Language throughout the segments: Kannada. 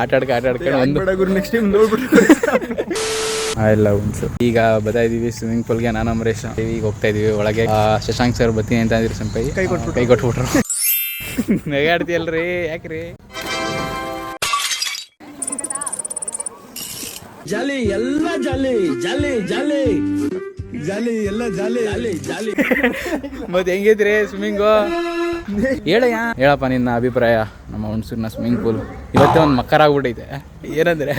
ಆಟ ಆಡ್ಕೊಂಡು ಒಂದು ನೆಕ್ಸ್ಟ್ ಟೈಮ್ ನೋಡ್ಬಿಟ್ಟು ಎಲ್ಲ ಉಂಟು. ಈಗ ಬರ್ತಾ ಇದೀವಿ ಸ್ವಿಮ್ಮಿಂಗ್ ಪೂಲ್ಗೆ. ನಾನು ಅಮರೇಶ್ ಈಗ ಹೋಗ್ತಾ ಇದೀವಿ ಒಳಗೆ. ಶಶಾಂಕ್ ಸರ್ ಬರ್ತೀನಿ ಅಂತ ಅಂದಿರಿ. ಸಂಪೈ ಕೈ ಕೊಟ್ಬಿಟ್ರು. ನೆಗಾಡ್ತೀಯಲ್ರಿ ಯಾಕ್ರಿ? ಜಾಲಿ ಎಲ್ಲ ಜಾಲಿ ಜಾಲಿ ಜಾಲಿ ಜಾಲಿ ಎಲ್ಲ ಜಾಲಿ ಜಾಲಿ ಜಾಲಿ. ಮತ್ತೆ ಹೆಂಗೈತ್ರಿ ಸ್ವಿಮ್ಮಿಂಗು? ಹೇಳಪ್ಪ ನಿನ್ನ ಅಭಿಪ್ರಾಯ. ನಮ್ಮ ಹುಣಸೂರಿನ ಸ್ವಿಮ್ಮಿಂಗ್ ಪೂಲ್ ಇವತ್ತೇ ಒಂದು ಮಕ್ಕರಾಗ್ಬಿಟ್ಟೈತೆ. ಏನಂದರೆ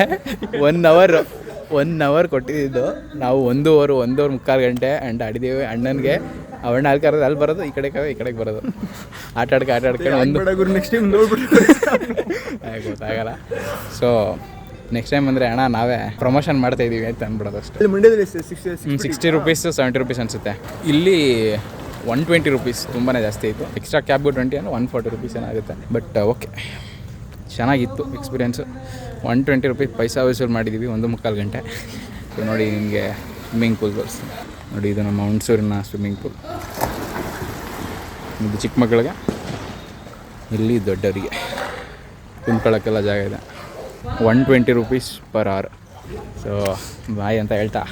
1 ಅವರ್ ಕೊಟ್ಟಿದ್ದು ನಾವು 1 ಅವರ್ 1.25 ಗಂಟೆ ಆಡಿದ್ದೀವಿ. ಅಣ್ಣನಿಗೆ ಅವಣ್ಣ ಅಲ್ಲಿ ಕರೆದು ಅಲ್ಲಿ ಬರೋದು, ಈ ಕಡೆಗೆ ಬರೋದು. ಆಟ ಆಡ್ಕೊಂಡು ಒಂದು ನೆಕ್ಸ್ಟ್ ಟೈಮ್ ನೋಡ್ಬಿಟ್ಟು ಗೊತ್ತಾಗಲ್ಲ. ಸೊ ನೆಕ್ಸ್ಟ್ ಟೈಮ್ ಅಂದರೆ ಅಣ್ಣ ನಾವೇ ಪ್ರಮೋಷನ್ ಮಾಡ್ತಾ ಇದ್ದೀವಿ ಅಂತ ಅಂದ್ಬಿಡೋದು ಅಷ್ಟೇ. ಮಂಡ್ಯದಲ್ಲಿ 60 ರುಪೀಸ್ 70 ರುಪೀಸ್ ಅನಿಸುತ್ತೆ. ಇಲ್ಲಿ 120 ರುಪೀಸ್ ತುಂಬಾ ಜಾಸ್ತಿ ಇತ್ತು. ಎಕ್ಸ್ಟ್ರಾ ಕ್ಯಾಬ್ಗೂ 20 ಅಂದರೆ 140 ರುಪೀಸ್ ಏನಾಗುತ್ತೆ. ಬಟ್ ಓಕೆ, ಚೆನ್ನಾಗಿತ್ತು ಎಕ್ಸ್ಪೀರಿಯೆನ್ಸು. 120 ರುಪೀಸ್ ಪೈಸಾ ವಸೂಲು ಮಾಡಿದ್ದೀವಿ 1.25 ಗಂಟೆ. ಸೊ ನೋಡಿ ನಿಮಗೆ ಸ್ವಿಮ್ಮಿಂಗ್ ಪೂಲ್ ತೋರಿಸ್ತೀನಿ ನೋಡಿ. ಇದು ನಮ್ಮ ಹುಣಸೂರಿನ ಸ್ವಿಮ್ಮಿಂಗ್ ಪೂಲ್. ಇದು ಚಿಕ್ಕ ಮಕ್ಕಳಿಗೆ, ಇಲ್ಲಿ ದೊಡ್ಡವರಿಗೆ ಕುಂತ್ಕೊಳ್ಳೋಕ್ಕೆಲ್ಲ ಜಾಗ ಇದೆ. 120 rupees per hour. So bye ಅಂತ ಹೇಳ್ತಾ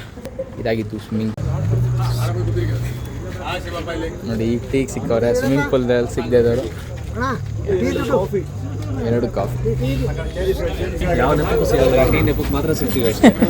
ಇದಾಗಿತ್ತು ಸ್ವಿಮ್ಮಿಂಗ್. ನೋಡಿ ಈಗ ಟೀಗೆ ಸಿಕ್ಕವ್ರೆ. Swimming ಪೂಲ್ದಲ್ಲಿ ಸಿಗದೇದವರು 2 coffee. ಯಾವ ನೆಪಕ್ಕೂ ಸಿಗಲ್ಲ, ಟೀ ನೆಪಕ್ಕೆ ಮಾತ್ರ ಸಿಗ್ತೀವಿ ಅಷ್ಟೇ.